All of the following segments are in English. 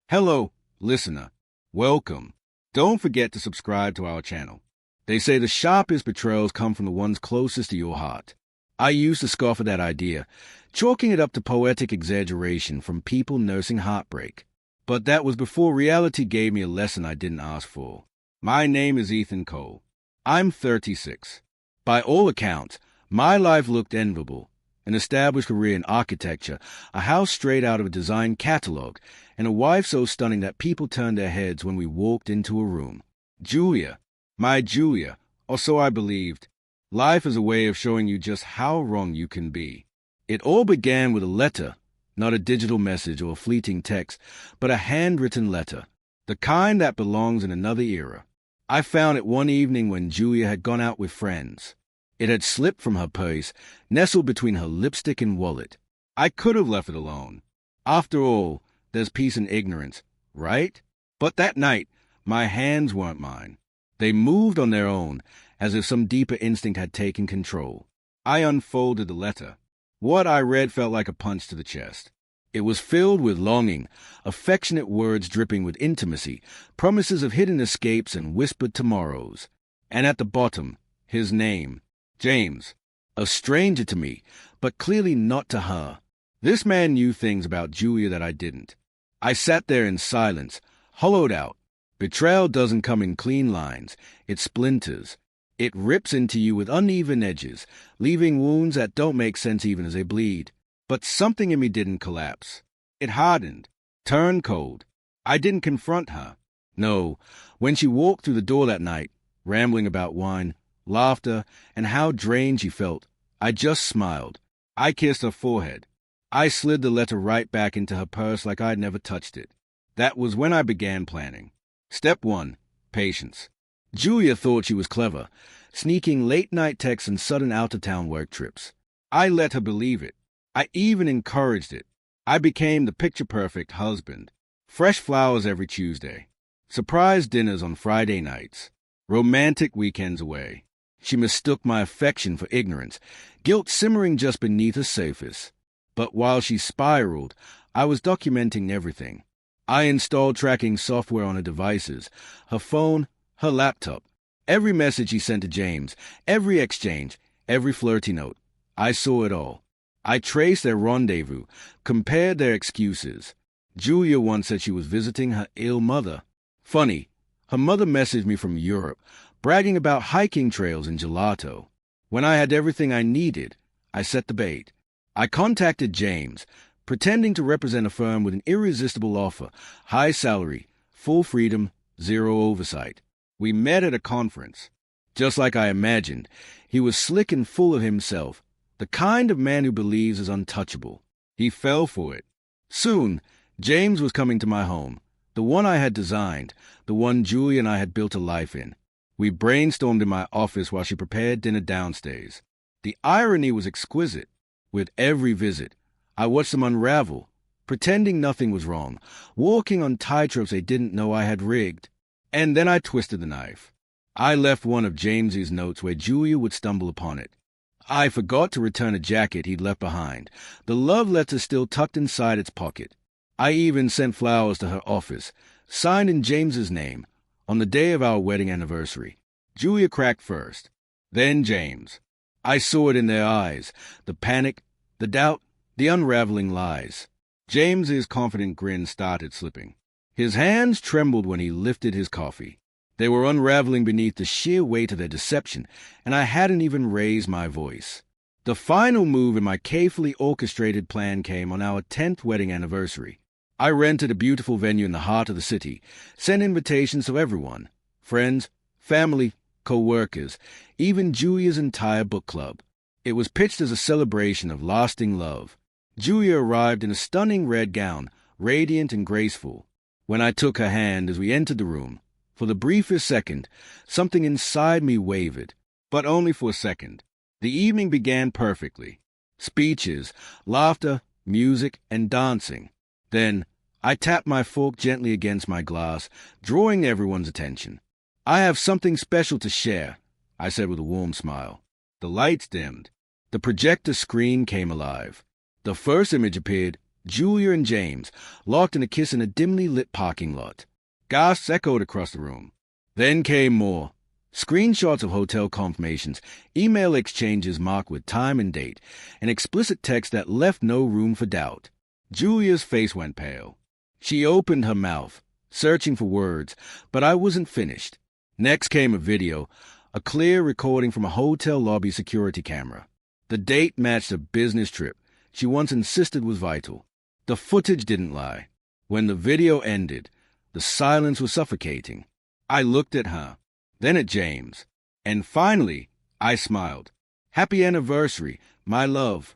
Hello, listener. Welcome. Don't forget to subscribe to our channel. They say the sharpest betrayals come from the ones closest to your heart. I used to scoff at that idea, chalking it up to poetic exaggeration from people nursing heartbreak. But that was before reality gave me a lesson I didn't ask for. My name is Ethan Cole. I'm 36. By all accounts, my life looked enviable. An established career in architecture, a house straight out of a design catalog, and a wife so stunning that people turned their heads when we walked into a room. Julia, my Julia, or so I believed. Life is a way of showing you just how wrong you can be. It all began with a letter, not a digital message or a fleeting text, but a handwritten letter, the kind that belongs in another era. I found it one evening when Julia had gone out with friends. It had slipped from her purse, nestled between her lipstick and wallet. I could have left it alone. After all, there's peace in ignorance, right? But that night, my hands weren't mine. They moved on their own, as if some deeper instinct had taken control. I unfolded the letter. What I read felt like a punch to the chest. It was filled with longing, affectionate words dripping with intimacy, promises of hidden escapes and whispered tomorrows. And at the bottom, his name. James, a stranger to me, but clearly not to her. This man knew things about Julia that I didn't. I sat there in silence, hollowed out. Betrayal doesn't come in clean lines. It splinters. It rips into you with uneven edges, leaving wounds that don't make sense even as they bleed. But something in me didn't collapse. It hardened, turned cold. I didn't confront her. No, when she walked through the door that night, rambling about wine, laughter, and how drained she felt, I just smiled. I kissed her forehead. I slid the letter right back into her purse like I'd never touched it. That was when I began planning. Step 1. Patience. Julia thought she was clever, sneaking late-night texts and sudden out-of-town work trips. I let her believe it. I even encouraged it. I became the picture-perfect husband. Fresh flowers every Tuesday. Surprise dinners on Friday nights. Romantic weekends away. She mistook my affection for ignorance, guilt simmering just beneath the surface. But while she spiraled, I was documenting everything. I installed tracking software on her devices, her phone, her laptop. Every message she sent to James, every exchange, every flirty note. I saw it all. I traced their rendezvous, compared their excuses. Julia once said she was visiting her ill mother. Funny, her mother messaged me from Europe, bragging about hiking trails and gelato. When I had everything I needed, I set the bait. I contacted James, pretending to represent a firm with an irresistible offer, high salary, full freedom, zero oversight. We met at a conference. Just like I imagined, he was slick and full of himself, the kind of man who believes is untouchable. He fell for it. Soon, James was coming to my home, the one I had designed, the one Julia and I had built a life in. We brainstormed in my office while she prepared dinner downstairs. The irony was exquisite. With every visit, I watched them unravel, pretending nothing was wrong, walking on tightropes they didn't know I had rigged. And then I twisted the knife. I left one of James's notes where Julia would stumble upon it. I forgot to return a jacket he'd left behind, the love letter still tucked inside its pocket. I even sent flowers to her office, signed in James's name, on the day of our wedding anniversary. Julia cracked first, then James. I saw it in their eyes, the panic, the doubt, the unraveling lies. James's confident grin started slipping. His hands trembled when he lifted his coffee. They were unraveling beneath the sheer weight of their deception, and I hadn't even raised my voice. The final move in my carefully orchestrated plan came on our 10th wedding anniversary. I rented a beautiful venue in the heart of the city, sent invitations to everyone, friends, family, co-workers, even Julia's entire book club. It was pitched as a celebration of lasting love. Julia arrived in a stunning red gown, radiant and graceful. When I took her hand as we entered the room, for the briefest second, something inside me wavered, but only for a second. The evening began perfectly. Speeches, laughter, music, and dancing. Then, I tapped my fork gently against my glass, drawing everyone's attention. "I have something special to share," I said with a warm smile. The lights dimmed. The projector screen came alive. The first image appeared, Julia and James, locked in a kiss in a dimly lit parking lot. Gasps echoed across the room. Then came more. Screenshots of hotel confirmations, email exchanges marked with time and date, and explicit text that left no room for doubt. Julia's face went pale. She opened her mouth, searching for words, but I wasn't finished. Next came a video, a clear recording from a hotel lobby security camera. The date matched a business trip she once insisted was vital. The footage didn't lie. When the video ended, the silence was suffocating. I looked at her, then at James, and finally, I smiled. Happy anniversary, my love.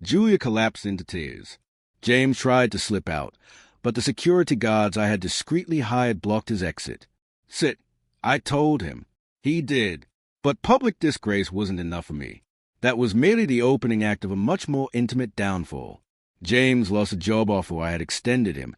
Julia collapsed into tears. James tried to slip out, but the security guards I had discreetly hired blocked his exit. Sit, I told him. He did. But public disgrace wasn't enough for me. That was merely the opening act of a much more intimate downfall. James lost a job offer I had extended him,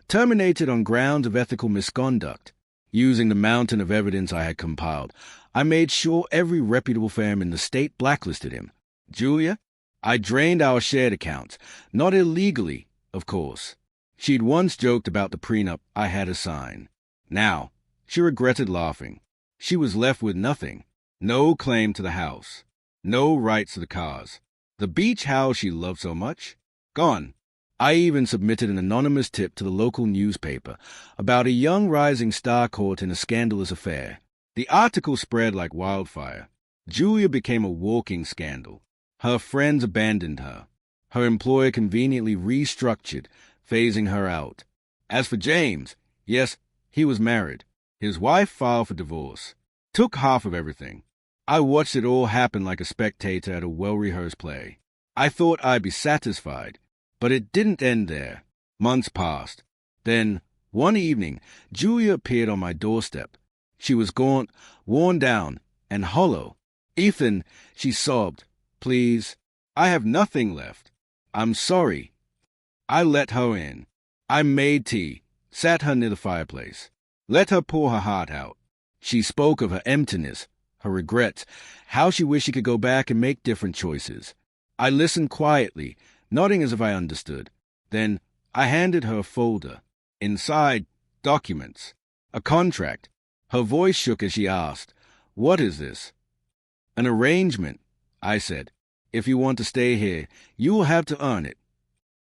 terminated on grounds of ethical misconduct. Using the mountain of evidence I had compiled, I made sure every reputable firm in the state blacklisted him. Julia, I drained our shared accounts, not illegally, of course. She'd once joked about the prenup I had her sign. Now, she regretted laughing. She was left with nothing. No claim to the house. No rights to the cars. The beach house she loved so much? Gone. I even submitted an anonymous tip to the local newspaper about a young rising star caught in a scandalous affair. The article spread like wildfire. Julia became a walking scandal. Her friends abandoned her. Her employer conveniently restructured, phasing her out. As for James, yes, he was married. His wife filed for divorce. Took half of everything. I watched it all happen like a spectator at a well-rehearsed play. I thought I'd be satisfied, but it didn't end there. Months passed. Then, one evening, Julia appeared on my doorstep. She was gaunt, worn down, and hollow. Ethan, she sobbed, please, I have nothing left. I'm sorry. I let her in. I made tea, sat her near the fireplace, let her pour her heart out. She spoke of her emptiness, her regrets, how she wished she could go back and make different choices. I listened quietly, nodding as if I understood. Then I handed her a folder. Inside, documents. A contract. Her voice shook as she asked, "What is this?" "An arrangement," I said. "If you want to stay here, you will have to earn it."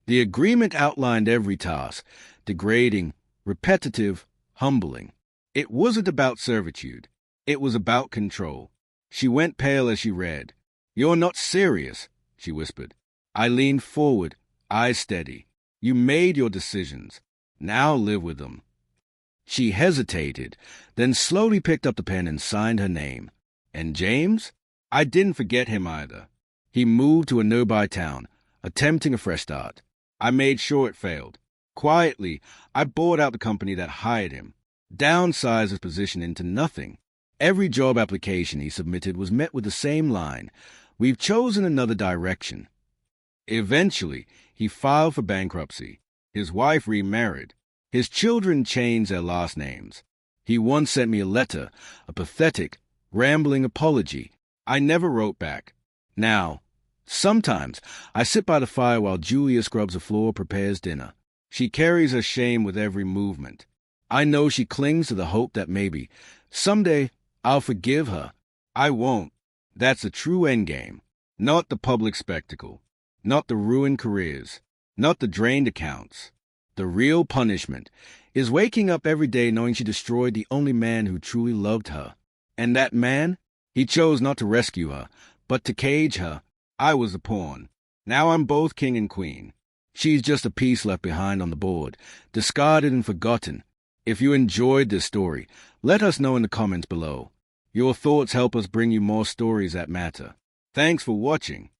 The agreement outlined every task, degrading, repetitive, humbling. It wasn't about servitude. It was about control. She went pale as she read. "You're not serious," she whispered. I leaned forward, eyes steady. "You made your decisions. Now live with them." She hesitated, then slowly picked up the pen and signed her name. And James? I didn't forget him either. He moved to a nearby town, attempting a fresh start. I made sure it failed. Quietly, I bought out the company that hired him, downsized his position into nothing. Every job application he submitted was met with the same line, "We've chosen another direction." Eventually, he filed for bankruptcy. His wife remarried. His children changed their last names. He once sent me a letter, a pathetic, rambling apology. I never wrote back. Now, sometimes I sit by the fire while Julia scrubs the floor, prepares dinner. She carries her shame with every movement. I know she clings to the hope that maybe, someday, I'll forgive her. I won't. That's the true endgame. Not the public spectacle. Not the ruined careers. Not the drained accounts. The real punishment is waking up every day knowing she destroyed the only man who truly loved her. And that man, he chose not to rescue her, but to cage her. I was a pawn. Now I'm both king and queen. She's just a piece left behind on the board, discarded and forgotten. If you enjoyed this story, let us know in the comments below. Your thoughts help us bring you more stories that matter. Thanks for watching.